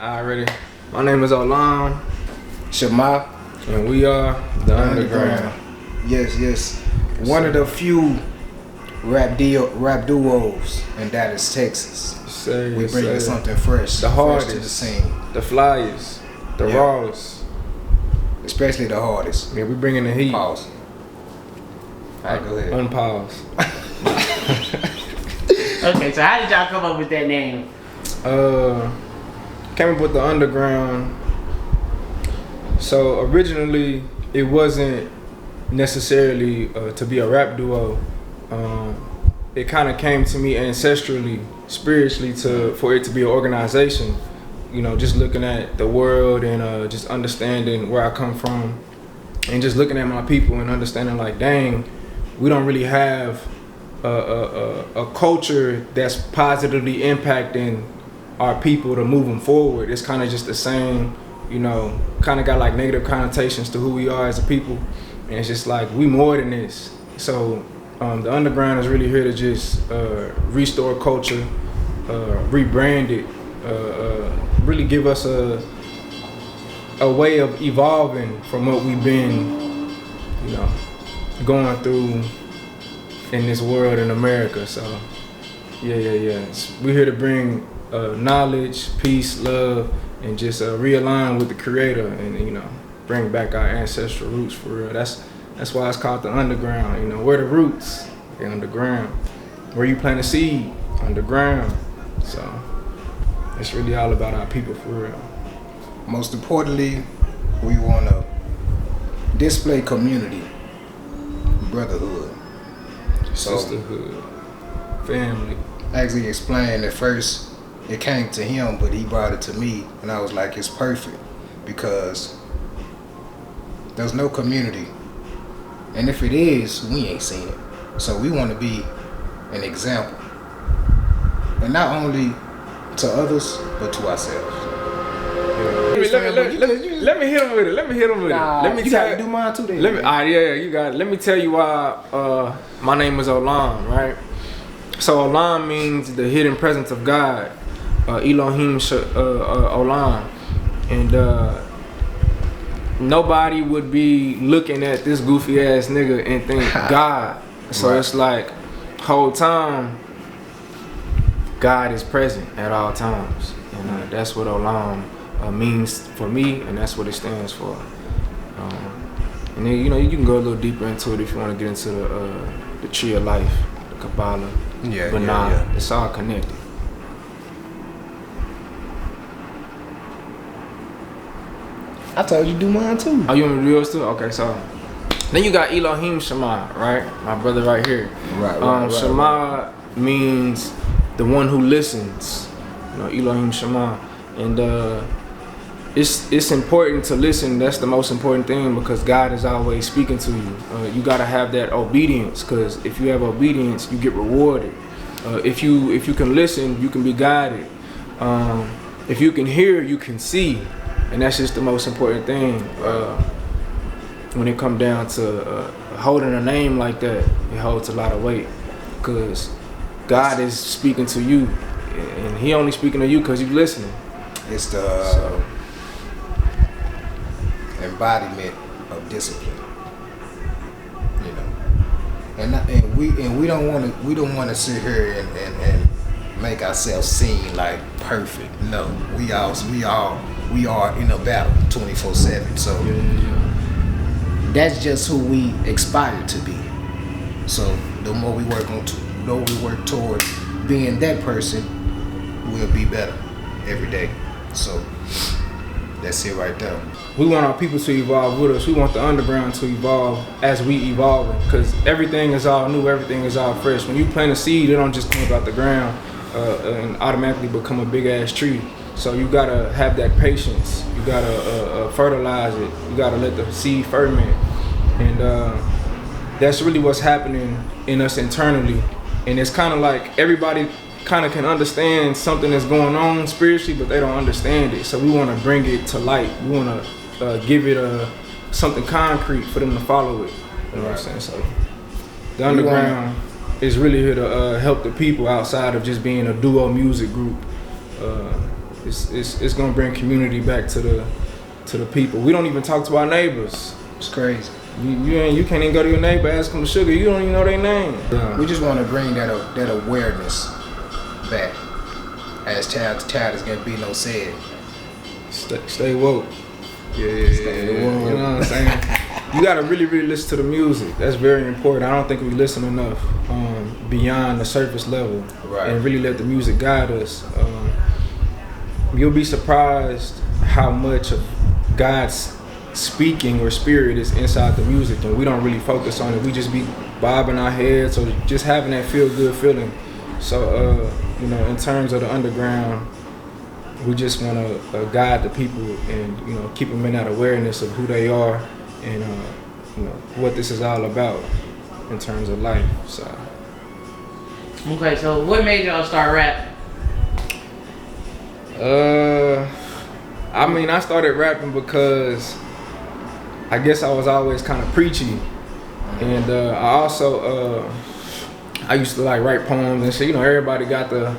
Already. My name is Olam, Shama, and we are the Underground. Yes. One of the few rap duos in Dallas, Texas. We bringing something fresh. The hardest to the scene. The flyers, the rawest. Especially the hardest. Yeah, we bringing the heat. Pause. Alright, go ahead. Unpause. Okay, so how did y'all come up with that name? Came up with the Underground. So originally, it wasn't necessarily to be a rap duo. It kind of came to me ancestrally, spiritually, for it to be an organization. You know, just looking at the world and just understanding where I come from, and just looking at my people and understanding like, dang, we don't really have a culture that's positively impacting our people to move them forward. It's kind of just the same, you know, kind of got like negative connotations to who we are as a people. And it's just like, we more than this. So the Underground is really here to just restore culture, rebrand it, really give us a way of evolving from what we've been, you know, going through in this world in America. So yeah. We're here to bring knowledge, peace, love, and just realign with the Creator, and you know, bring back our ancestral roots for real. That's why it's called the Underground. You know, where the roots? They're underground. Where you plant a seed? Underground. So it's really all about our people for real. Most importantly, we want to display community, brotherhood, sisterhood, family. Actually explained at first, it came to him, but he brought it to me, and I was like, it's perfect, because there's no community, and if it is, we ain't seen it. So we want to be an example, and not only to others, but to ourselves. Let me hit him with it. Let me you gotta do mine too. Then, you got it. Let me tell you why my name is Olam, right? So Olam means the hidden presence of God, Elohim Olam, and nobody would be looking at this goofy ass nigga and think God. So It's like, whole time, God is present at all times, and that's what Olam means for me, and that's what it stands for. And then, you know, you can go a little deeper into it if you want to get into the tree of life, the Kabbalah. But it's all connected. I told you do mine too. Oh, you want me to do yours too? Okay, so then you got Elohim Shama, right? My brother right here. Right. Shama means the one who listens. You know, Elohim Shama, and it's important to listen. That's the most important thing, because God is always speaking to you. You gotta have that obedience, because if you have obedience, you get rewarded. If you can listen, you can be guided. If you can hear, you can see, and that's just the most important thing. When it comes down to holding a name like that, it holds a lot of weight, because God is speaking to you, and He only speaking to you because you're listening. It's the embodiment of discipline, you know, and we don't want to sit here and make ourselves seem like perfect. No, we are in a battle 24/7. So that's just who we aspire to be. So the more we work towards being that person, we'll be better every day. So that's it right there. We want our people to evolve with us. We want the Underground to evolve as we evolve, because everything is all new, everything is all fresh. When you plant a seed, it don't just come out the ground and automatically become a big ass tree. So you gotta have that patience. You gotta fertilize it. You gotta let the seed ferment, and that's really what's happening in us internally. And it's kind of like everybody kind of can understand something that's going on spiritually, but they don't understand it. So we want to bring it to light. We want to give it something concrete for them to follow it. You know what I'm saying? So the Underground is really here to help the people outside of just being a duo music group. it's gonna bring community back to the people. We don't even talk to our neighbors. It's crazy. You can't even go to your neighbor, ask them for sugar. You don't even know their name. We just want to bring that awareness back. As child to child, is gonna be no said. Stay woke. Yeah. Stay woke. You know what I'm saying? You gotta really listen to the music. That's very important. I don't think we listen enough beyond the surface level, right. And really let the music guide us. You'll be surprised how much of God's speaking or spirit is inside the music, and we don't really focus on it. We just be bobbing our heads or just having that feel good feeling. So in terms of the underground, we just want to guide the people and keep them in that awareness of who they are and what this is all about in terms of life. So okay, so what made y'all start rapping? I started rapping because I guess I was always kind of preachy, and I also I used to like write poems and shit. Everybody got the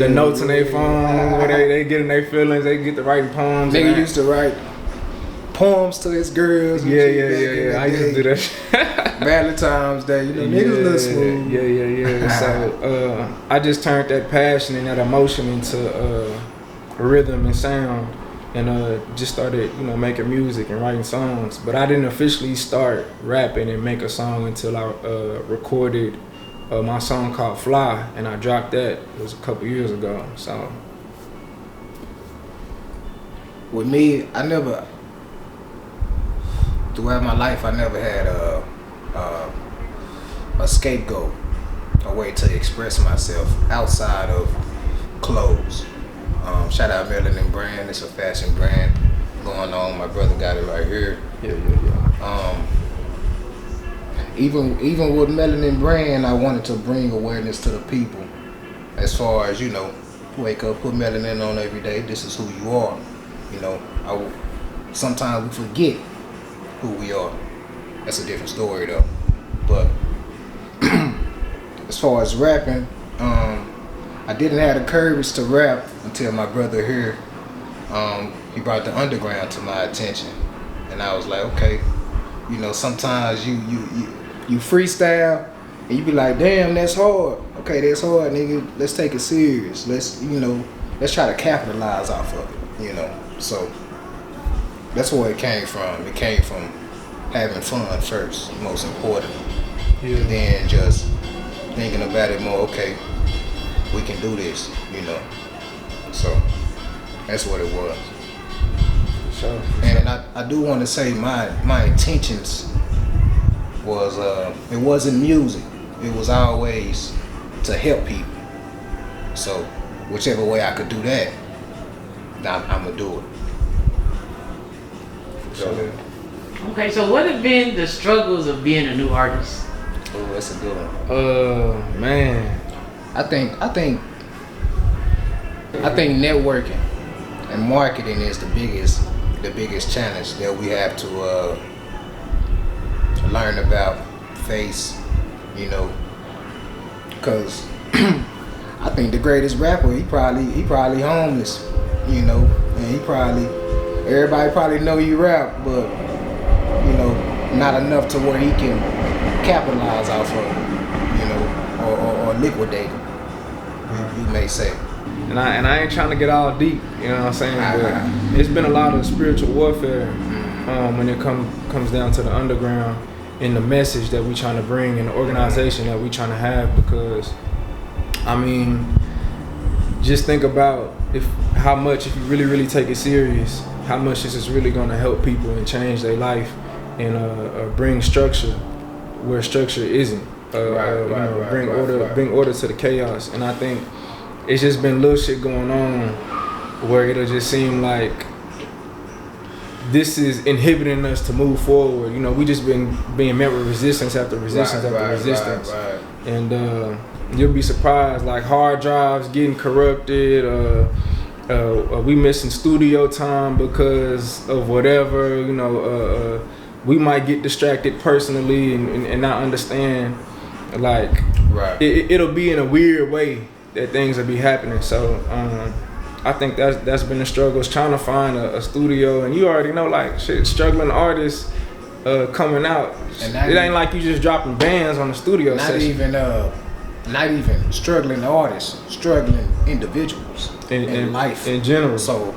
notes in their phone where they get in their feelings. They get to writing poems. Nigga used to write poems to his girls. Yeah. I used to do that. Valentine's Day, niggas little smooth. Yeah. So I just turned that passion and that emotion into rhythm and sound, and just started making music and writing songs. But I didn't officially start rapping and make a song until I recorded my song called Fly, and I dropped that. It was a couple years ago. So with me, throughout my life, I never had a scapegoat, a way to express myself outside of clothes. Shout out Melanin brand. It's a fashion brand going on. My brother got it right here. Yeah. Even with Melanin brand, I wanted to bring awareness to the people. As far as wake up, put melanin on every day. This is who you are. Sometimes we forget who we are. That's a different story though. But as far as rapping, I didn't have the courage to rap until my brother here, he brought the underground to my attention, and I was like, okay, sometimes you freestyle and you be like, damn, that's hard. Okay, that's hard, nigga. Let's take it serious. Let's try to capitalize off of it. So that's where it came from. It came from having fun first, most important, and then just thinking about it more. Okay, we can do this, So that's what it was. Sure. And I do want to say my intentions was it wasn't music. It was always to help people. So whichever way I could do that, I'm gonna do it. Sure. Okay, so what have been the struggles of being a new artist? Oh, that's a good one. Man. I think networking and marketing is the biggest challenge that we have to learn about, face, because I think the greatest rapper, he probably homeless, and everybody probably know you rap, but not enough to where he can capitalize off of, or liquidate it, you may say. And I ain't trying to get all deep, you know what I'm saying? But it's been a lot of spiritual warfare when it comes down to the underground and the message that we trying to bring and the organization that we trying to have. Because, just think about if you really take it serious, how much this is really going to help people and change their life and bring structure where structure isn't. Bring order to the chaos. And I think it's just been little shit going on where it'll just seem like this is inhibiting us to move forward. We just been being met with resistance after resistance after resistance. Right. And you'll be surprised, like hard drives getting corrupted, we missing studio time because of whatever, we might get distracted personally and not understand, like, it'll be in a weird way that things will be happening. So I think that's been the struggle, is trying to find a studio, and you already know, like, shit, struggling artists coming out. And it ain't like you just dropping bands on the studio session. Not even struggling artists, struggling individuals in life in general. So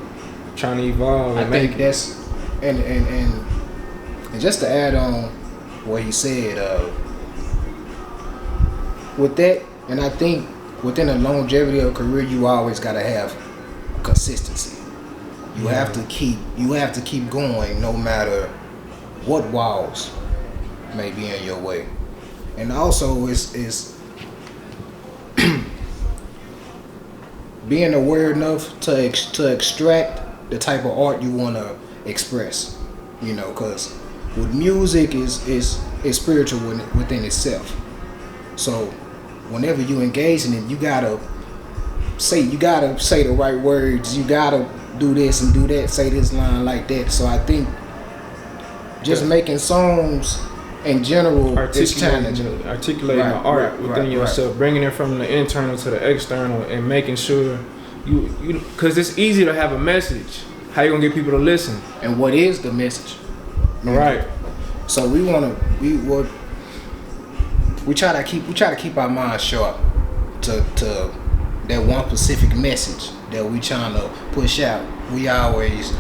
trying to evolve. I think that's and just to add on what he said, with that, and I think within the longevity of a career, you always gotta have consistency. You have to keep going no matter what walls may be in your way. And also is being aware enough to extract the type of art you want to express, you know, because with music is spiritual within itself. So whenever you engage in it, you gotta say the right words, you gotta do this and do that, say this line like that. So I think just making songs in general is challenging. Articulating the art within yourself, bringing it from the internal to the external, and making sure you because it's easy to have a message. How you gonna get people to listen? And what is the message? Right. So we try to keep our minds sharp to that one specific message that we trying to push out. We always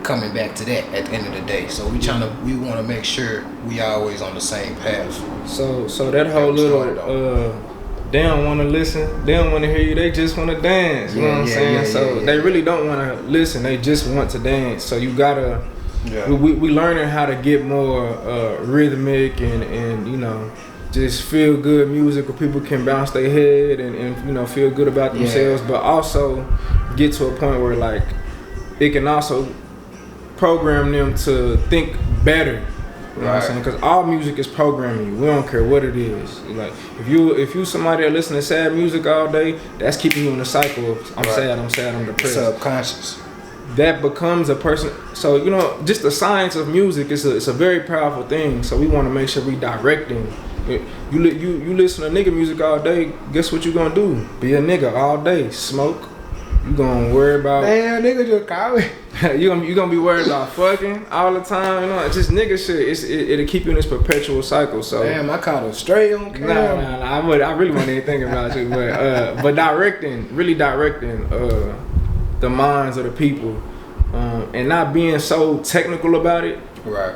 coming back to that at the end of the day. So we want to make sure we always on the same path. So that whole little they don't want to listen, they don't want to hear you, they just want to dance. You know what I'm saying? They really don't want to listen, they just want to dance. So you gotta we learning how to get more rhythmic and you know, just feel good music where people can bounce their head and you know, feel good about themselves, but also get to a point where like it can also program them to think better. You know what I'm saying? Because all music is programming you. We don't care what it is. Like if you somebody that listen to sad music all day, that's keeping you in a cycle of I'm sad, I'm depressed. Subconscious. That becomes a person. So you know, just the science of music is a very powerful thing. So we want to make sure we directing. You listen to nigga music all day. Guess what you gonna do? Be a nigga all day. Smoke. You gonna worry about. Damn, nigga just call me. you gonna be worried about fucking all the time. You know, it's just nigga shit. It'll keep you in this perpetual cycle. So damn, I caught a straight on camera. Nah. I really wasn't even thinking about you, but really directing the minds of the people, and not being so technical about it. Right.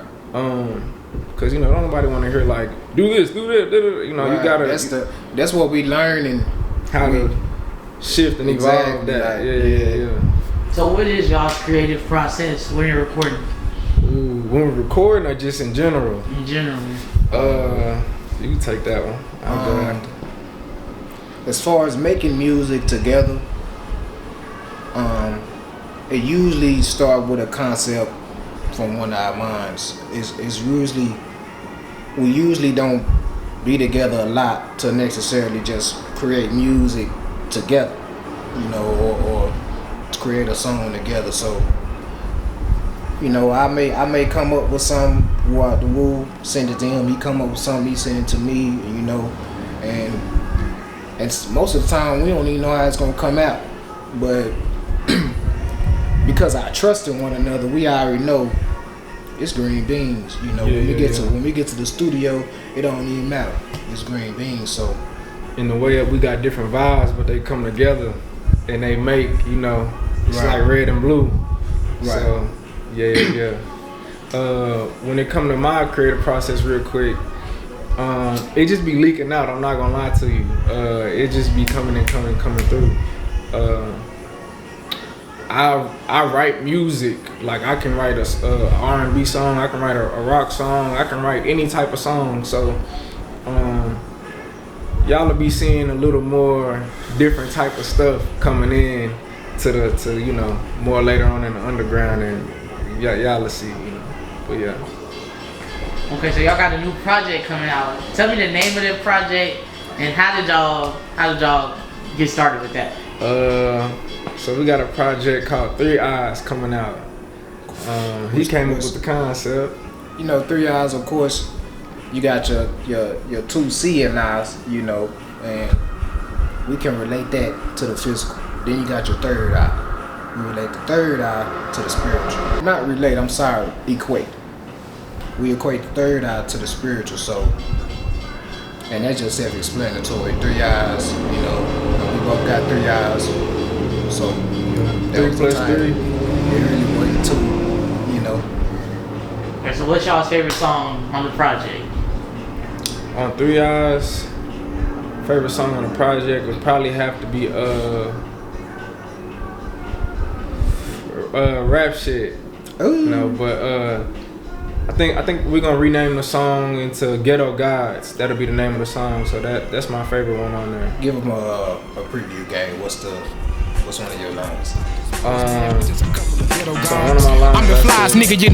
Cause you know, don't nobody want to hear like do this, you know. You gotta. That's what we learn and how to shift and evolve that. Yeah. So what is y'all's creative process when you're recording? Ooh, when we're recording or just in general? In general. You can take that one. I'll go after. As far as making music together, it usually starts with a concept from one of our minds. We usually don't be together a lot to necessarily just create music together, you know, or to create a song together. So, you know, I may come up with something out the woo, send it to him. He come up with something, he send it to me, you know, and most of the time we don't even know how it's gonna come out, but because I trust in one another, we already know it's green beans. You know, when we get to the studio, it don't even matter. It's green beans. So in the way we got different vibes, but they come together and they make, you know, it's like red and blue. Right. So yeah. When it come to my creative process, real quick, it just be leaking out. I'm not gonna lie to you. It just be coming through. I write music. Like I can write a R&B song, I can write a rock song, I can write any type of song. So y'all will be seeing a little more different type of stuff coming in to you know, more later on in the underground, and y'all will see, you know. But yeah. Okay, so y'all got a new project coming out. Tell me the name of the project and how did y'all get started with that? So we got a project called 3 Eyes coming out. He came up with the concept. You know, 3 eyes, of course, you got your 2 seeing eyes, you know, and we can relate that to the physical. Then you got your 3rd eye. We relate the third eye to the spiritual. Not relate, I'm sorry, equate. We equate the third eye to the spiritual, so, and that's just self-explanatory. 3 eyes, you know, we both got 3 eyes, so that 3 was the plus time. 3. It really wasn't 2, you know. Okay, so what's y'all's favorite song on the project? On 3 Eyes, favorite song on the project would probably have to be rap shit. Ooh. No, but I think we're gonna rename the song into Ghetto Gods. That'll be the name of the song. So that's my favorite one on there. Give them a preview game. What's one of your lines? So one of my lines. I'm the flies, nigga. You